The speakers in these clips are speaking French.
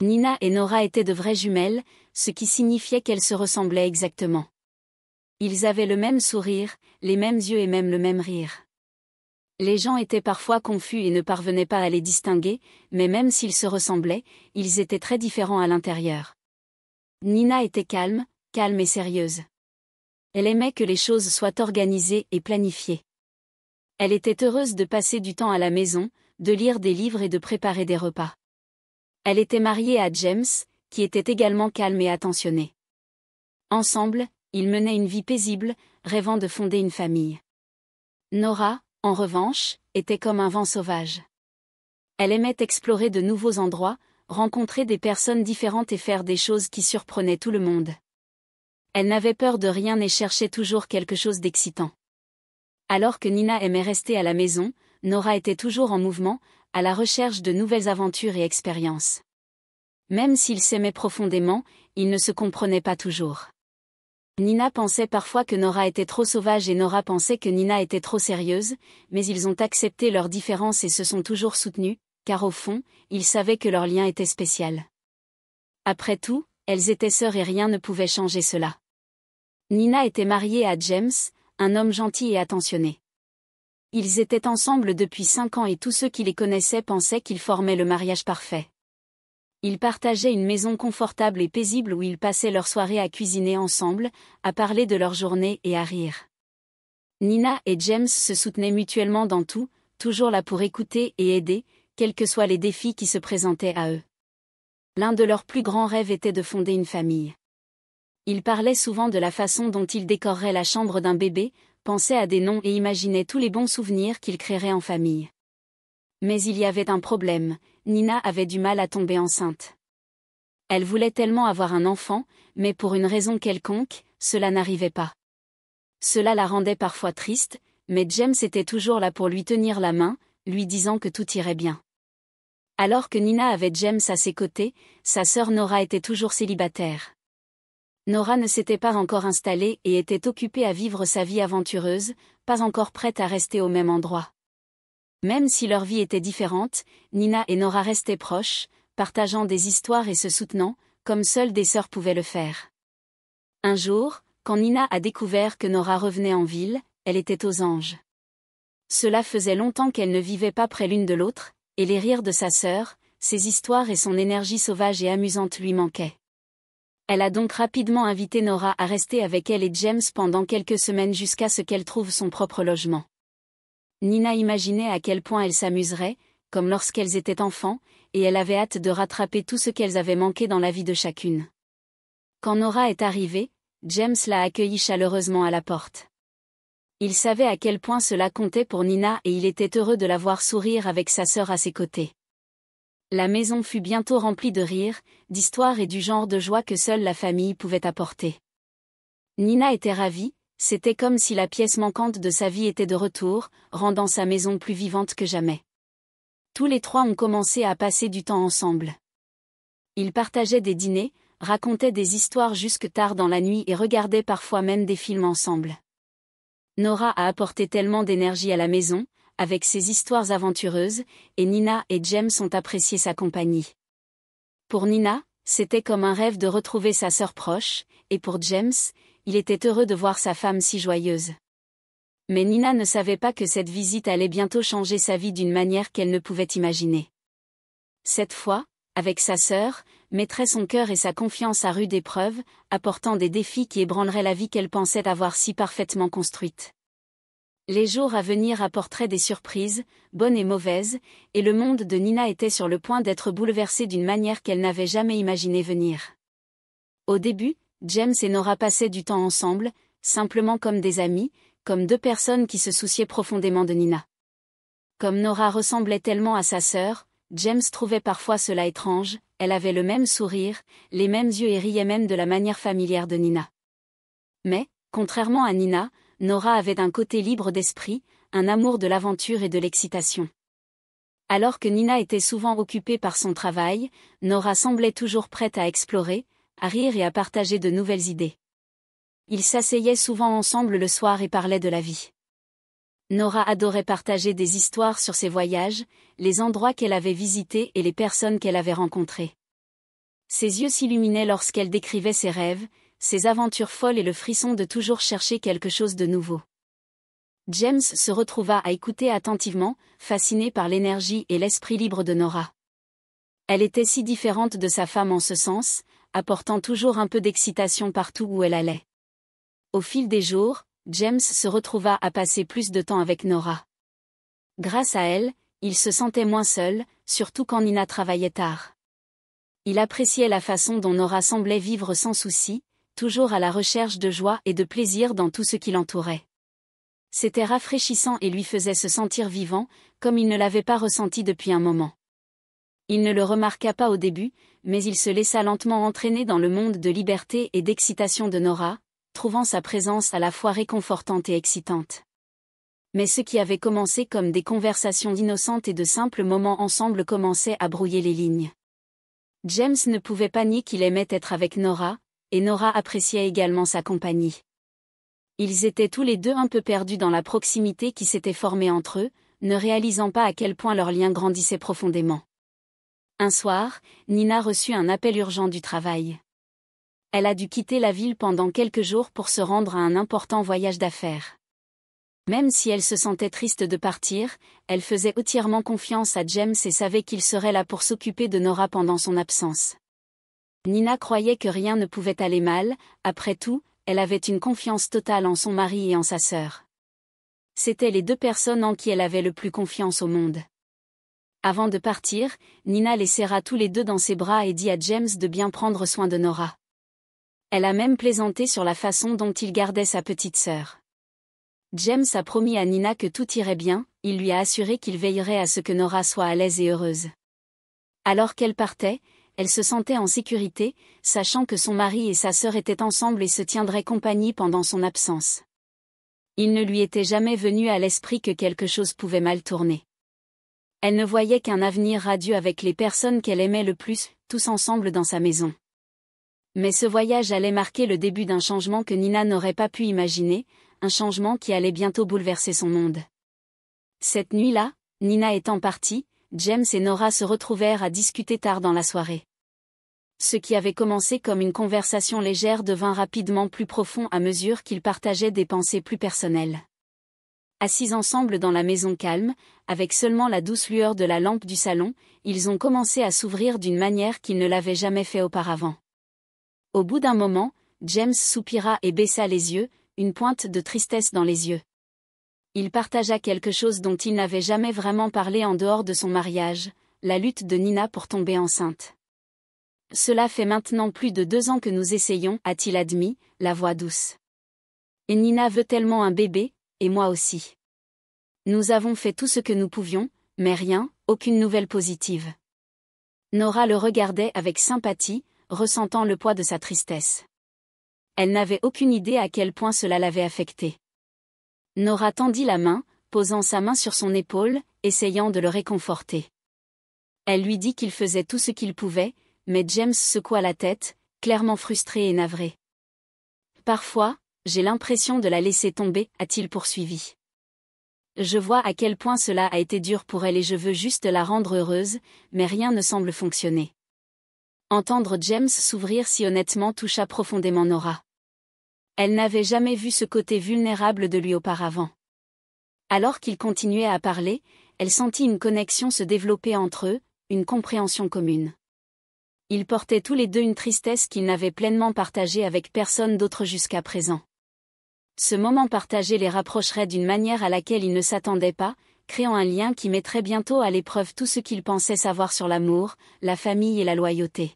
Nina et Nora étaient de vraies jumelles, ce qui signifiait qu'elles se ressemblaient exactement. Ils avaient le même sourire, les mêmes yeux et même le même rire. Les gens étaient parfois confus et ne parvenaient pas à les distinguer, mais même s'ils se ressemblaient, ils étaient très différents à l'intérieur. Nina était calme et sérieuse. Elle aimait que les choses soient organisées et planifiées. Elle était heureuse de passer du temps à la maison, de lire des livres et de préparer des repas. Elle était mariée à James, qui était également calme et attentionné. Ensemble, ils menaient une vie paisible, rêvant de fonder une famille. Nora, en revanche, était comme un vent sauvage. Elle aimait explorer de nouveaux endroits, rencontrer des personnes différentes et faire des choses qui surprenaient tout le monde. Elle n'avait peur de rien et cherchait toujours quelque chose d'excitant. Alors que Nina aimait rester à la maison, Nora était toujours en mouvement, à la recherche de nouvelles aventures et expériences. Même s'ils s'aimaient profondément, ils ne se comprenaient pas toujours. Nina pensait parfois que Nora était trop sauvage et Nora pensait que Nina était trop sérieuse, mais ils ont accepté leurs différences et se sont toujours soutenus, car au fond, ils savaient que leur lien était spécial. Après tout, elles étaient sœurs et rien ne pouvait changer cela. Nina était mariée à James, un homme gentil et attentionné. Ils étaient ensemble depuis 5 ans et tous ceux qui les connaissaient pensaient qu'ils formaient le mariage parfait. Ils partageaient une maison confortable et paisible où ils passaient leurs soirées à cuisiner ensemble, à parler de leur journée et à rire. Nina et James se soutenaient mutuellement dans tout, toujours là pour écouter et aider, quels que soient les défis qui se présentaient à eux. L'un de leurs plus grands rêves était de fonder une famille. Ils parlaient souvent de la façon dont ils décoreraient la chambre d'un bébé, pensaient à des noms et imaginaient tous les bons souvenirs qu'ils créeraient en famille. Mais il y avait un problème, Nina avait du mal à tomber enceinte. Elle voulait tellement avoir un enfant, mais pour une raison quelconque, cela n'arrivait pas. Cela la rendait parfois triste, mais James était toujours là pour lui tenir la main, lui disant que tout irait bien. Alors que Nina avait James à ses côtés, sa sœur Nora était toujours célibataire. Nora ne s'était pas encore installée et était occupée à vivre sa vie aventureuse, pas encore prête à rester au même endroit. Même si leur vie était différente, Nina et Nora restaient proches, partageant des histoires et se soutenant, comme seules des sœurs pouvaient le faire. Un jour, quand Nina a découvert que Nora revenait en ville, elle était aux anges. Cela faisait longtemps qu'elle ne vivait pas près l'une de l'autre, et les rires de sa sœur, ses histoires et son énergie sauvage et amusante lui manquaient. Elle a donc rapidement invité Nora à rester avec elle et James pendant quelques semaines jusqu'à ce qu'elle trouve son propre logement. Nina imaginait à quel point elles s'amuseraient, comme lorsqu'elles étaient enfants, et elle avait hâte de rattraper tout ce qu'elles avaient manqué dans la vie de chacune. Quand Nora est arrivée, James l'a accueillie chaleureusement à la porte. Il savait à quel point cela comptait pour Nina et il était heureux de la voir sourire avec sa sœur à ses côtés. La maison fut bientôt remplie de rires, d'histoires et du genre de joie que seule la famille pouvait apporter. Nina était ravie, c'était comme si la pièce manquante de sa vie était de retour, rendant sa maison plus vivante que jamais. Tous les trois ont commencé à passer du temps ensemble. Ils partageaient des dîners, racontaient des histoires jusque tard dans la nuit et regardaient parfois même des films ensemble. Nora a apporté tellement d'énergie à la maison, avec ses histoires aventureuses, et Nina et James ont apprécié sa compagnie. Pour Nina, c'était comme un rêve de retrouver sa sœur proche, et pour James, il était heureux de voir sa femme si joyeuse. Mais Nina ne savait pas que cette visite allait bientôt changer sa vie d'une manière qu'elle ne pouvait imaginer. Cette fois, avec sa sœur, mettrait son cœur et sa confiance à rude épreuve, apportant des défis qui ébranleraient la vie qu'elle pensait avoir si parfaitement construite. Les jours à venir apporteraient des surprises, bonnes et mauvaises, et le monde de Nina était sur le point d'être bouleversé d'une manière qu'elle n'avait jamais imaginé venir. Au début, James et Nora passaient du temps ensemble, simplement comme des amis, comme deux personnes qui se souciaient profondément de Nina. Comme Nora ressemblait tellement à sa sœur, James trouvait parfois cela étrange, elle avait le même sourire, les mêmes yeux et riait même de la manière familière de Nina. Mais, contrairement à Nina, Nora avait un côté libre d'esprit, un amour de l'aventure et de l'excitation. Alors que Nina était souvent occupée par son travail, Nora semblait toujours prête à explorer, à rire et à partager de nouvelles idées. Ils s'asseyaient souvent ensemble le soir et parlaient de la vie. Nora adorait partager des histoires sur ses voyages, les endroits qu'elle avait visités et les personnes qu'elle avait rencontrées. Ses yeux s'illuminaient lorsqu'elle décrivait ses rêves, ses aventures folles et le frisson de toujours chercher quelque chose de nouveau. James se retrouva à écouter attentivement, fasciné par l'énergie et l'esprit libre de Nora. Elle était si différente de sa femme en ce sens, apportant toujours un peu d'excitation partout où elle allait. Au fil des jours, James se retrouva à passer plus de temps avec Nora. Grâce à elle, il se sentait moins seul, surtout quand Nina travaillait tard. Il appréciait la façon dont Nora semblait vivre sans souci, toujours à la recherche de joie et de plaisir dans tout ce qui l'entourait. C'était rafraîchissant et lui faisait se sentir vivant, comme il ne l'avait pas ressenti depuis un moment. Il ne le remarqua pas au début, mais il se laissa lentement entraîner dans le monde de liberté et d'excitation de Nora, trouvant sa présence à la fois réconfortante et excitante. Mais ce qui avait commencé comme des conversations innocentes et de simples moments ensemble commençait à brouiller les lignes. James ne pouvait pas nier qu'il aimait être avec Nora, et Nora appréciait également sa compagnie. Ils étaient tous les deux un peu perdus dans la proximité qui s'était formée entre eux, ne réalisant pas à quel point leur lien grandissait profondément. Un soir, Nina reçut un appel urgent du travail. Elle a dû quitter la ville pendant quelques jours pour se rendre à un important voyage d'affaires. Même si elle se sentait triste de partir, elle faisait entièrement confiance à James et savait qu'il serait là pour s'occuper de Nora pendant son absence. Nina croyait que rien ne pouvait aller mal, après tout, elle avait une confiance totale en son mari et en sa sœur. C'étaient les deux personnes en qui elle avait le plus confiance au monde. Avant de partir, Nina les serra tous les deux dans ses bras et dit à James de bien prendre soin de Nora. Elle a même plaisanté sur la façon dont il gardait sa petite sœur. James a promis à Nina que tout irait bien, il lui a assuré qu'il veillerait à ce que Nora soit à l'aise et heureuse. Alors qu'elle partait, elle se sentait en sécurité, sachant que son mari et sa sœur étaient ensemble et se tiendraient compagnie pendant son absence. Il ne lui était jamais venu à l'esprit que quelque chose pouvait mal tourner. Elle ne voyait qu'un avenir radieux avec les personnes qu'elle aimait le plus, tous ensemble dans sa maison. Mais ce voyage allait marquer le début d'un changement que Nina n'aurait pas pu imaginer, un changement qui allait bientôt bouleverser son monde. Cette nuit-là, Nina étant partie, James et Nora se retrouvèrent à discuter tard dans la soirée. Ce qui avait commencé comme une conversation légère devint rapidement plus profond à mesure qu'ils partageaient des pensées plus personnelles. Assis ensemble dans la maison calme, avec seulement la douce lueur de la lampe du salon, ils ont commencé à s'ouvrir d'une manière qu'ils ne l'avaient jamais fait auparavant. Au bout d'un moment, James soupira et baissa les yeux, une pointe de tristesse dans les yeux. Il partagea quelque chose dont il n'avait jamais vraiment parlé en dehors de son mariage, la lutte de Nina pour tomber enceinte. « Cela fait maintenant plus de 2 ans que nous essayons, a-t-il admis, la voix douce. Et Nina veut tellement un bébé, et moi aussi. Nous avons fait tout ce que nous pouvions, mais rien, aucune nouvelle positive. » Nora le regardait avec sympathie, ressentant le poids de sa tristesse. Elle n'avait aucune idée à quel point cela l'avait affectée. Nora tendit la main, posant sa main sur son épaule, essayant de le réconforter. Elle lui dit qu'il faisait tout ce qu'il pouvait, mais James secoua la tête, clairement frustré et navré. « Parfois, j'ai l'impression de la laisser tomber, a-t-il poursuivi. Je vois à quel point cela a été dur pour elle et je veux juste la rendre heureuse, mais rien ne semble fonctionner. » Entendre James s'ouvrir si honnêtement toucha profondément Nora. Elle n'avait jamais vu ce côté vulnérable de lui auparavant. Alors qu'il continuait à parler, elle sentit une connexion se développer entre eux, une compréhension commune. Ils portaient tous les deux une tristesse qu'ils n'avaient pleinement partagée avec personne d'autre jusqu'à présent. Ce moment partagé les rapprocherait d'une manière à laquelle ils ne s'attendaient pas, créant un lien qui mettrait bientôt à l'épreuve tout ce qu'ils pensaient savoir sur l'amour, la famille et la loyauté.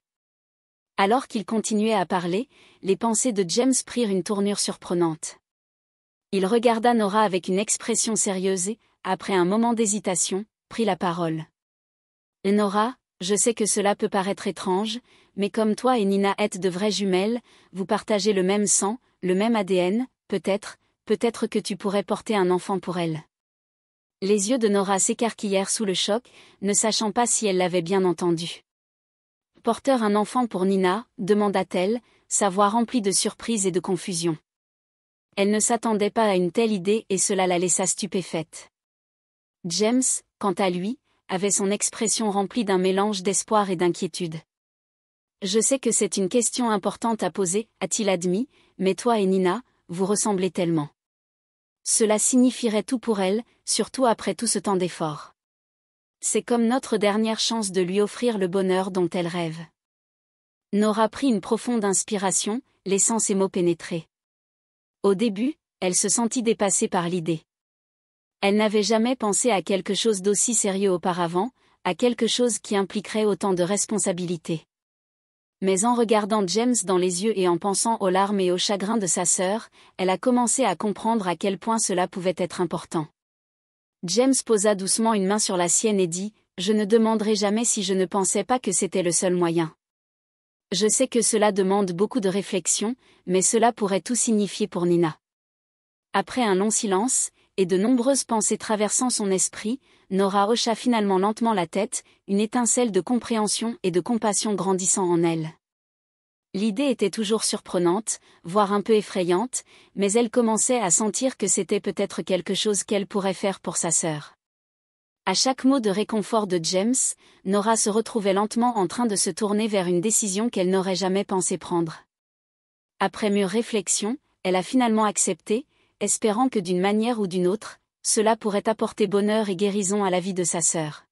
Alors qu'il continuait à parler, les pensées de James prirent une tournure surprenante. Il regarda Nora avec une expression sérieuse et, après un moment d'hésitation, prit la parole. « Nora, je sais que cela peut paraître étrange, mais comme toi et Nina êtes de vraies jumelles, vous partagez le même sang, le même ADN, peut-être que tu pourrais porter un enfant pour elle. » Les yeux de Nora s'écarquillèrent sous le choc, ne sachant pas si elle l'avait bien entendu. « Porteur un enfant pour Nina ?» demanda-t-elle, sa voix remplie de surprise et de confusion. Elle ne s'attendait pas à une telle idée et cela la laissa stupéfaite. James, quant à lui, avait son expression remplie d'un mélange d'espoir et d'inquiétude. Je sais que c'est une question importante à poser, a-t-il admis, mais toi et Nina, vous ressemblez tellement. Cela signifierait tout pour elle, surtout après tout ce temps d'effort. C'est comme notre dernière chance de lui offrir le bonheur dont elle rêve. Nora prit une profonde inspiration, laissant ses mots pénétrer. Au début, elle se sentit dépassée par l'idée. Elle n'avait jamais pensé à quelque chose d'aussi sérieux auparavant, à quelque chose qui impliquerait autant de responsabilités. Mais en regardant James dans les yeux et en pensant aux larmes et au chagrin de sa sœur, elle a commencé à comprendre à quel point cela pouvait être important. James posa doucement une main sur la sienne et dit « Je ne demanderai jamais si je ne pensais pas que c'était le seul moyen. Je sais que cela demande beaucoup de réflexion, mais cela pourrait tout signifier pour Nina. » Après un long silence, et de nombreuses pensées traversant son esprit, Nora hocha finalement lentement la tête, une étincelle de compréhension et de compassion grandissant en elle. L'idée était toujours surprenante, voire un peu effrayante, mais elle commençait à sentir que c'était peut-être quelque chose qu'elle pourrait faire pour sa sœur. À chaque mot de réconfort de James, Nora se retrouvait lentement en train de se tourner vers une décision qu'elle n'aurait jamais pensé prendre. Après mûre réflexion, elle a finalement accepté, espérant que d'une manière ou d'une autre, cela pourrait apporter bonheur et guérison à la vie de sa sœur.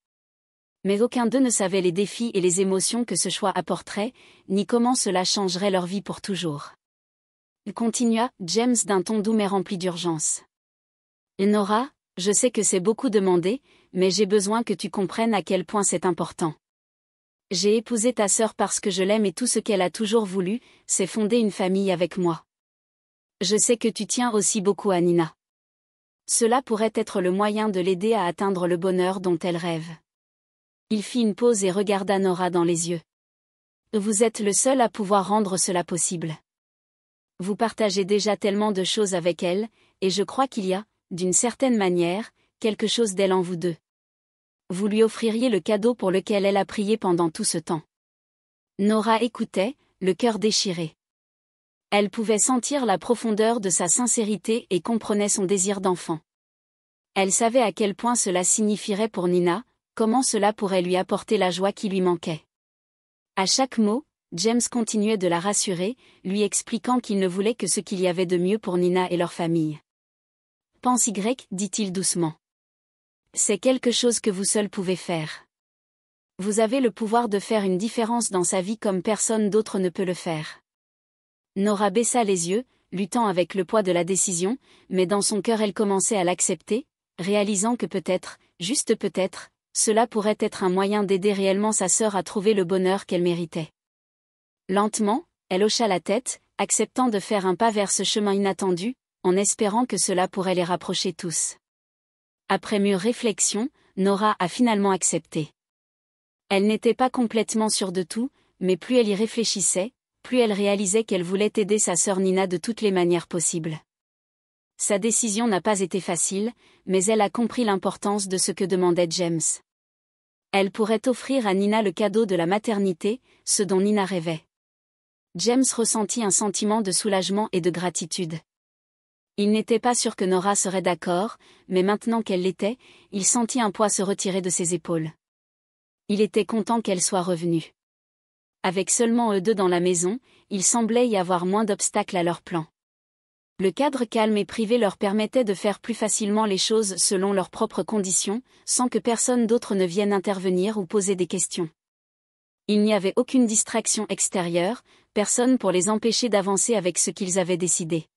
Mais aucun d'eux ne savait les défis et les émotions que ce choix apporterait, ni comment cela changerait leur vie pour toujours. Il continua, James d'un ton doux mais rempli d'urgence. Nora, je sais que c'est beaucoup demandé, mais j'ai besoin que tu comprennes à quel point c'est important. J'ai épousé ta sœur parce que je l'aime et tout ce qu'elle a toujours voulu, c'est fonder une famille avec moi. Je sais que tu tiens aussi beaucoup à Nina. Cela pourrait être le moyen de l'aider à atteindre le bonheur dont elle rêve. Il fit une pause et regarda Nora dans les yeux. Vous êtes le seul à pouvoir rendre cela possible. Vous partagez déjà tellement de choses avec elle, et je crois qu'il y a, d'une certaine manière, quelque chose d'elle en vous deux. Vous lui offririez le cadeau pour lequel elle a prié pendant tout ce temps. Nora écoutait, le cœur déchiré. Elle pouvait sentir la profondeur de sa sincérité et comprenait son désir d'enfant. Elle savait à quel point cela signifierait pour Nina, comment cela pourrait lui apporter la joie qui lui manquait. À chaque mot, James continuait de la rassurer, lui expliquant qu'il ne voulait que ce qu'il y avait de mieux pour Nina et leur famille. Pense Y, dit-il doucement. C'est quelque chose que vous seul pouvez faire. Vous avez le pouvoir de faire une différence dans sa vie comme personne d'autre ne peut le faire. Nora baissa les yeux, luttant avec le poids de la décision, mais dans son cœur elle commençait à l'accepter, réalisant que peut-être, juste peut-être, cela pourrait être un moyen d'aider réellement sa sœur à trouver le bonheur qu'elle méritait. Lentement, elle hocha la tête, acceptant de faire un pas vers ce chemin inattendu, en espérant que cela pourrait les rapprocher tous. Après mûre réflexion, Nora a finalement accepté. Elle n'était pas complètement sûre de tout, mais plus elle y réfléchissait, plus elle réalisait qu'elle voulait aider sa sœur Nina de toutes les manières possibles. Sa décision n'a pas été facile, mais elle a compris l'importance de ce que demandait James. Elle pourrait offrir à Nina le cadeau de la maternité, ce dont Nina rêvait. James ressentit un sentiment de soulagement et de gratitude. Il n'était pas sûr que Nora serait d'accord, mais maintenant qu'elle l'était, il sentit un poids se retirer de ses épaules. Il était content qu'elle soit revenue. Avec seulement eux deux dans la maison, il semblait y avoir moins d'obstacles à leur plan. Le cadre calme et privé leur permettait de faire plus facilement les choses selon leurs propres conditions, sans que personne d'autre ne vienne intervenir ou poser des questions. Il n'y avait aucune distraction extérieure, personne pour les empêcher d'avancer avec ce qu'ils avaient décidé.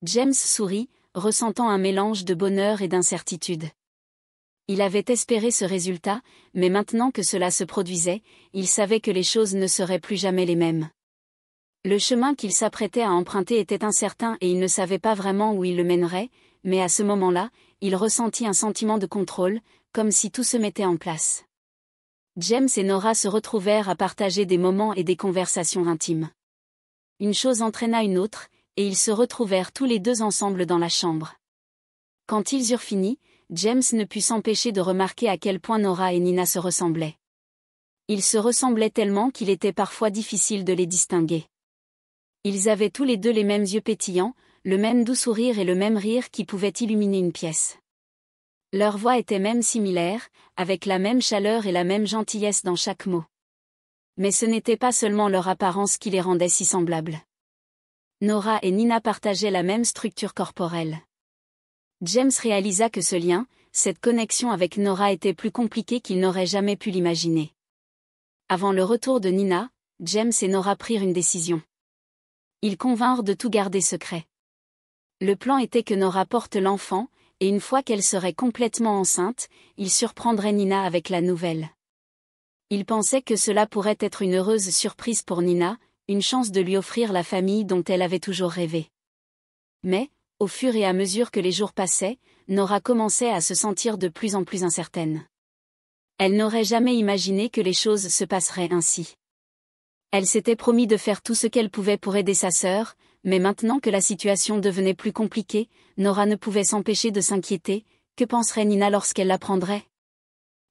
James sourit, ressentant un mélange de bonheur et d'incertitude. Il avait espéré ce résultat, mais maintenant que cela se produisait, il savait que les choses ne seraient plus jamais les mêmes. Le chemin qu'il s'apprêtait à emprunter était incertain et il ne savait pas vraiment où il le mènerait, mais à ce moment-là, il ressentit un sentiment de contrôle, comme si tout se mettait en place. James et Nora se retrouvèrent à partager des moments et des conversations intimes. Une chose entraîna une autre, et ils se retrouvèrent tous les deux ensemble dans la chambre. Quand ils eurent fini, James ne put s'empêcher de remarquer à quel point Nora et Nina se ressemblaient. Ils se ressemblaient tellement qu'il était parfois difficile de les distinguer. Ils avaient tous les deux les mêmes yeux pétillants, le même doux sourire et le même rire qui pouvait illuminer une pièce. Leur voix était même similaire, avec la même chaleur et la même gentillesse dans chaque mot. Mais ce n'était pas seulement leur apparence qui les rendait si semblables. Nora et Nina partageaient la même structure corporelle. James réalisa que ce lien, cette connexion avec Nora était plus compliquée qu'il n'aurait jamais pu l'imaginer. Avant le retour de Nina, James et Nora prirent une décision. Ils convinrent de tout garder secret. Le plan était que Nora porte l'enfant, et une fois qu'elle serait complètement enceinte, ils surprendraient Nina avec la nouvelle. Ils pensaient que cela pourrait être une heureuse surprise pour Nina, une chance de lui offrir la famille dont elle avait toujours rêvé. Mais, au fur et à mesure que les jours passaient, Nora commençait à se sentir de plus en plus incertaine. Elle n'aurait jamais imaginé que les choses se passeraient ainsi. Elle s'était promis de faire tout ce qu'elle pouvait pour aider sa sœur, mais maintenant que la situation devenait plus compliquée, Nora ne pouvait s'empêcher de s'inquiéter. Que penserait Nina lorsqu'elle l'apprendrait?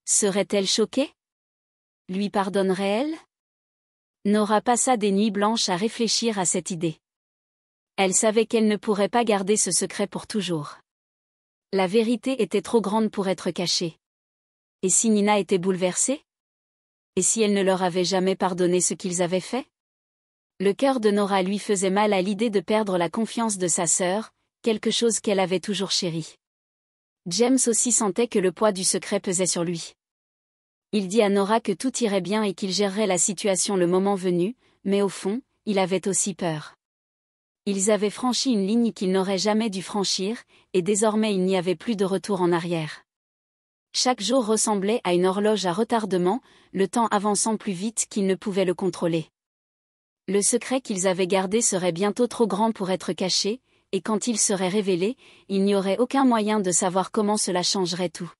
Serait-elle choquée? Lui pardonnerait-elle? Nora passa des nuits blanches à réfléchir à cette idée. Elle savait qu'elle ne pourrait pas garder ce secret pour toujours. La vérité était trop grande pour être cachée. Et si Nina était bouleversée? Et si elle ne leur avait jamais pardonné ce qu'ils avaient fait? Le cœur de Nora lui faisait mal à l'idée de perdre la confiance de sa sœur, quelque chose qu'elle avait toujours chéri. James aussi sentait que le poids du secret pesait sur lui. Il dit à Nora que tout irait bien et qu'il gérerait la situation le moment venu, mais au fond, il avait aussi peur. Ils avaient franchi une ligne qu'ils n'auraient jamais dû franchir, et désormais il n'y avait plus de retour en arrière. Chaque jour ressemblait à une horloge à retardement, le temps avançant plus vite qu'ils ne pouvaient le contrôler. Le secret qu'ils avaient gardé serait bientôt trop grand pour être caché, et quand il serait révélé, il n'y aurait aucun moyen de savoir comment cela changerait tout.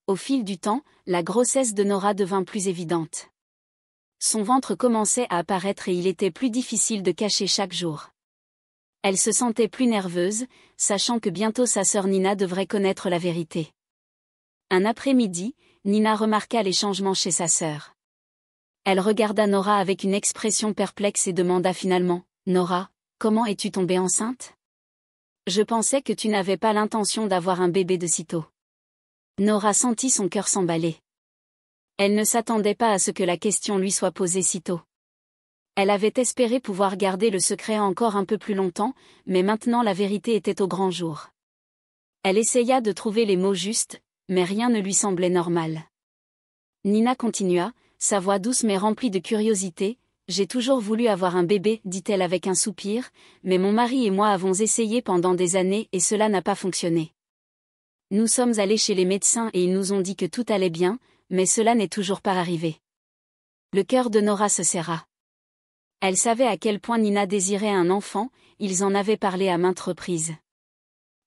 Au fil du temps, la grossesse de Nora devint plus évidente. Son ventre commençait à apparaître et il était plus difficile de cacher chaque jour. Elle se sentait plus nerveuse, sachant que bientôt sa sœur Nina devrait connaître la vérité. Un après-midi, Nina remarqua les changements chez sa sœur. Elle regarda Nora avec une expression perplexe et demanda finalement, « Nora, comment es-tu tombée enceinte? Je pensais que tu n'avais pas l'intention d'avoir un bébé de sitôt. » Nora sentit son cœur s'emballer. Elle ne s'attendait pas à ce que la question lui soit posée si tôt. Elle avait espéré pouvoir garder le secret encore un peu plus longtemps, mais maintenant la vérité était au grand jour. Elle essaya de trouver les mots justes, mais rien ne lui semblait normal. Nina continua, sa voix douce mais remplie de curiosité. « J'ai toujours voulu avoir un bébé, dit-elle avec un soupir, mais mon mari et moi avons essayé pendant des années et cela n'a pas fonctionné. Nous sommes allés chez les médecins et ils nous ont dit que tout allait bien, mais cela n'est toujours pas arrivé. » Le cœur de Nora se serra. Elle savait à quel point Nina désirait un enfant, ils en avaient parlé à maintes reprises.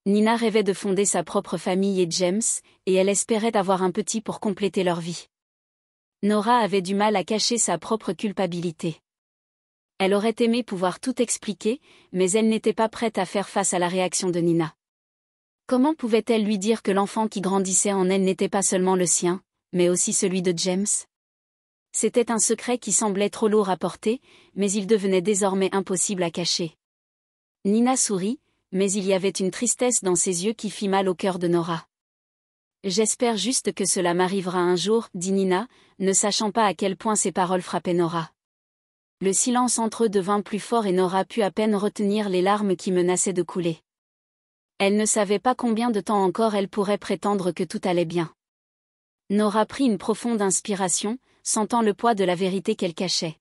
Nina rêvait de fonder sa propre famille et James, et elle espérait avoir un petit pour compléter leur vie. Nora avait du mal à cacher sa propre culpabilité. Elle aurait aimé pouvoir tout expliquer, mais elle n'était pas prête à faire face à la réaction de Nina. Comment pouvait-elle lui dire que l'enfant qui grandissait en elle n'était pas seulement le sien, mais aussi celui de James? C'était un secret qui semblait trop lourd à porter, mais il devenait désormais impossible à cacher. Nina sourit, mais il y avait une tristesse dans ses yeux qui fit mal au cœur de Nora. « J'espère juste que cela m'arrivera un jour, dit Nina, ne sachant pas à quel point ces paroles frappaient Nora. Le silence entre eux devint plus fort et Nora put à peine retenir les larmes qui menaçaient de couler. Elle ne savait pas combien de temps encore elle pourrait prétendre que tout allait bien. Nora prit une profonde inspiration, sentant le poids de la vérité qu'elle cachait.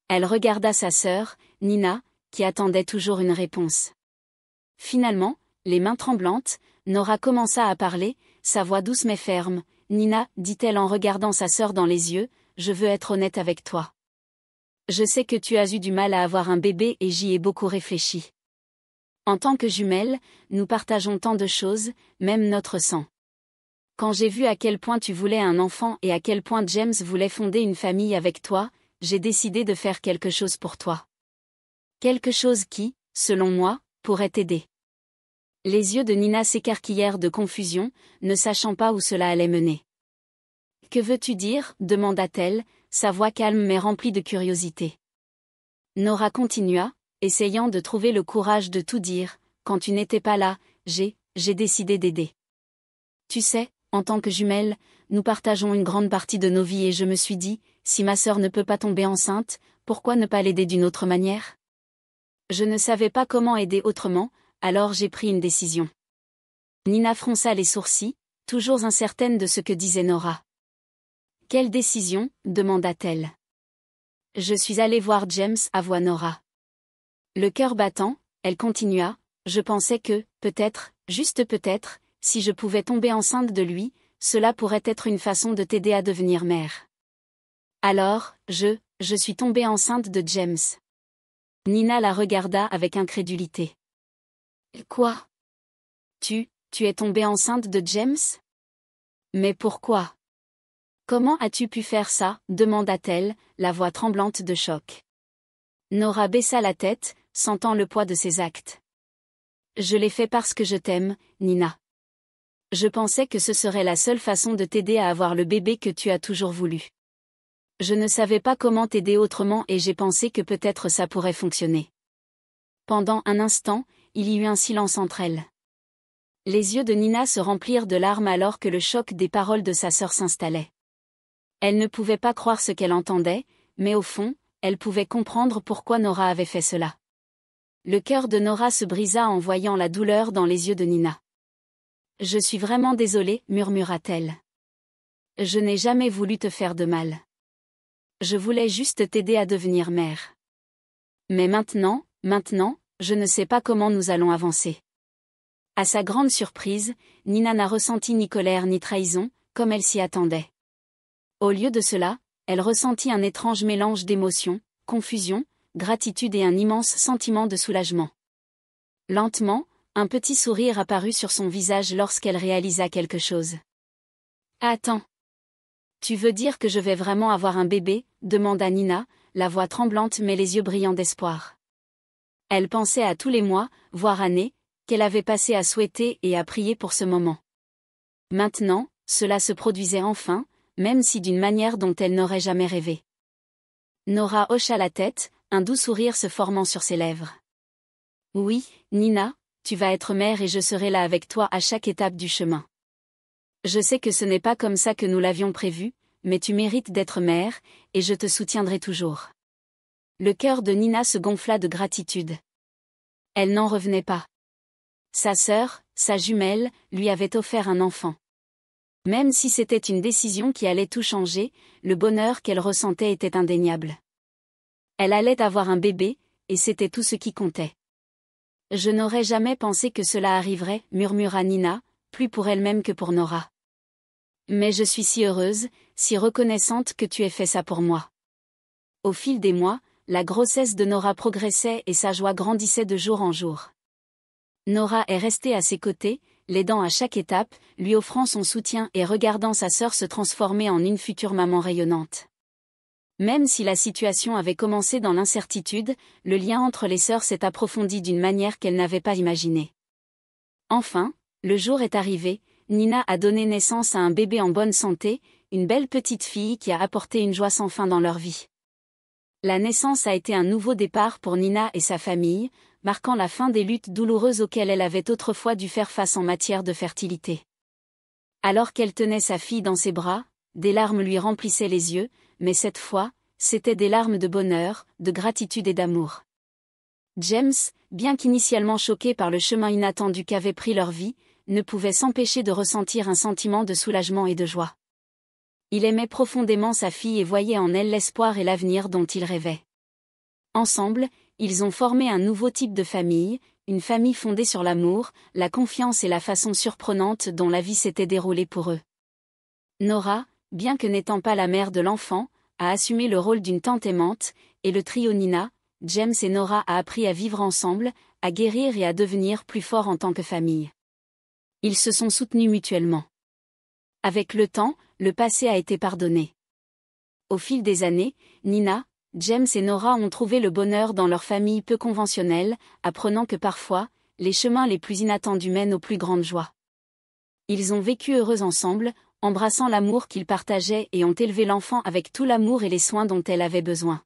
Elle regarda sa sœur, Nina, qui attendait toujours une réponse. Finalement, les mains tremblantes, Nora commença à parler, sa voix douce mais ferme. « Nina, dit-elle en regardant sa sœur dans les yeux, je veux être honnête avec toi. Je sais que tu as eu du mal à avoir un bébé et j'y ai beaucoup réfléchi. En tant que jumelles, nous partageons tant de choses, même notre sang. Quand j'ai vu à quel point tu voulais un enfant et à quel point James voulait fonder une famille avec toi, j'ai décidé de faire quelque chose pour toi. Quelque chose qui, selon moi, pourrait t'aider. » Les yeux de Nina s'écarquillèrent de confusion, ne sachant pas où cela allait mener. « Que veux-tu dire » demanda-t-elle, sa voix calme mais remplie de curiosité. Nora continua, essayant de trouver le courage de tout dire. « Quand tu n'étais pas là, j'ai décidé d'aider. Tu sais, en tant que jumelles, nous partageons une grande partie de nos vies et je me suis dit, si ma sœur ne peut pas tomber enceinte, pourquoi ne pas l'aider d'une autre manière? Je ne savais pas comment aider autrement, alors j'ai pris une décision. Nina fronça les sourcils, toujours incertaine de ce que disait Nora. Quelle décision? Demanda-t-elle. Je suis allée voir James, avoua Nora. Le cœur battant, elle continua, je pensais que, peut-être, juste peut-être, si je pouvais tomber enceinte de lui, cela pourrait être une façon de t'aider à devenir mère. Alors, je suis tombée enceinte de James. Nina la regarda avec incrédulité. Quoi? Tu es tombée enceinte de James? Mais pourquoi? Comment as-tu pu faire ça? Demanda-t-elle, la voix tremblante de choc. Nora baissa la tête, sentant le poids de ses actes. Je l'ai fait parce que je t'aime, Nina. Je pensais que ce serait la seule façon de t'aider à avoir le bébé que tu as toujours voulu. Je ne savais pas comment t'aider autrement et j'ai pensé que peut-être ça pourrait fonctionner. Pendant un instant, il y eut un silence entre elles. Les yeux de Nina se remplirent de larmes alors que le choc des paroles de sa sœur s'installait. Elle ne pouvait pas croire ce qu'elle entendait, mais au fond, elle pouvait comprendre pourquoi Nora avait fait cela. Le cœur de Nora se brisa en voyant la douleur dans les yeux de Nina. « Je suis vraiment désolée, murmura-t-elle. Je n'ai jamais voulu te faire de mal. Je voulais juste t'aider à devenir mère. Mais maintenant, je ne sais pas comment nous allons avancer. » À sa grande surprise, Nina n'a ressenti ni colère ni trahison, comme elle s'y attendait. Au lieu de cela, elle ressentit un étrange mélange d'émotions, confusion, gratitude et un immense sentiment de soulagement. Lentement, un petit sourire apparut sur son visage lorsqu'elle réalisa quelque chose. « Attends. Tu veux dire que je vais vraiment avoir un bébé ?» demanda Nina, la voix tremblante mais les yeux brillants d'espoir. Elle pensait à tous les mois, voire années, qu'elle avait passé à souhaiter et à prier pour ce moment. Maintenant, cela se produisait enfin, même si d'une manière dont elle n'aurait jamais rêvé. Nora hocha la tête, un doux sourire se formant sur ses lèvres. « Oui, Nina, tu vas être mère et je serai là avec toi à chaque étape du chemin. Je sais que ce n'est pas comme ça que nous l'avions prévu, mais tu mérites d'être mère, et je te soutiendrai toujours. » Le cœur de Nina se gonfla de gratitude. Elle n'en revenait pas. Sa sœur, sa jumelle, lui avait offert un enfant. Même si c'était une décision qui allait tout changer, le bonheur qu'elle ressentait était indéniable. Elle allait avoir un bébé, et c'était tout ce qui comptait. « Je n'aurais jamais pensé que cela arriverait, » murmura Nina, plus pour elle-même que pour Nora. « Mais je suis si heureuse, si reconnaissante que tu aies fait ça pour moi. » Au fil des mois, la grossesse de Nora progressait et sa joie grandissait de jour en jour. Nora est restée à ses côtés, l'aidant à chaque étape, lui offrant son soutien et regardant sa sœur se transformer en une future maman rayonnante. Même si la situation avait commencé dans l'incertitude, le lien entre les sœurs s'est approfondi d'une manière qu'elle n'avait pas imaginée. Enfin, le jour est arrivé, Nina a donné naissance à un bébé en bonne santé, une belle petite fille qui a apporté une joie sans fin dans leur vie. La naissance a été un nouveau départ pour Nina et sa famille, marquant la fin des luttes douloureuses auxquelles elle avait autrefois dû faire face en matière de fertilité. Alors qu'elle tenait sa fille dans ses bras, des larmes lui remplissaient les yeux, mais cette fois, c'étaient des larmes de bonheur, de gratitude et d'amour. James, bien qu'initialement choqué par le chemin inattendu qu'avait pris leur vie, ne pouvait s'empêcher de ressentir un sentiment de soulagement et de joie. Il aimait profondément sa fille et voyait en elle l'espoir et l'avenir dont il rêvait. Ensemble, ils ont formé un nouveau type de famille, une famille fondée sur l'amour, la confiance et la façon surprenante dont la vie s'était déroulée pour eux. Nora, bien que n'étant pas la mère de l'enfant, a assumé le rôle d'une tante aimante, et le trio Nina, James et Nora a appris à vivre ensemble, à guérir et à devenir plus forts en tant que famille. Ils se sont soutenus mutuellement. Avec le temps, le passé a été pardonné. Au fil des années, Nina, James et Nora ont trouvé le bonheur dans leur famille peu conventionnelle, apprenant que parfois, les chemins les plus inattendus mènent aux plus grandes joies. Ils ont vécu heureux ensemble, embrassant l'amour qu'ils partageaient et ont élevé l'enfant avec tout l'amour et les soins dont elle avait besoin.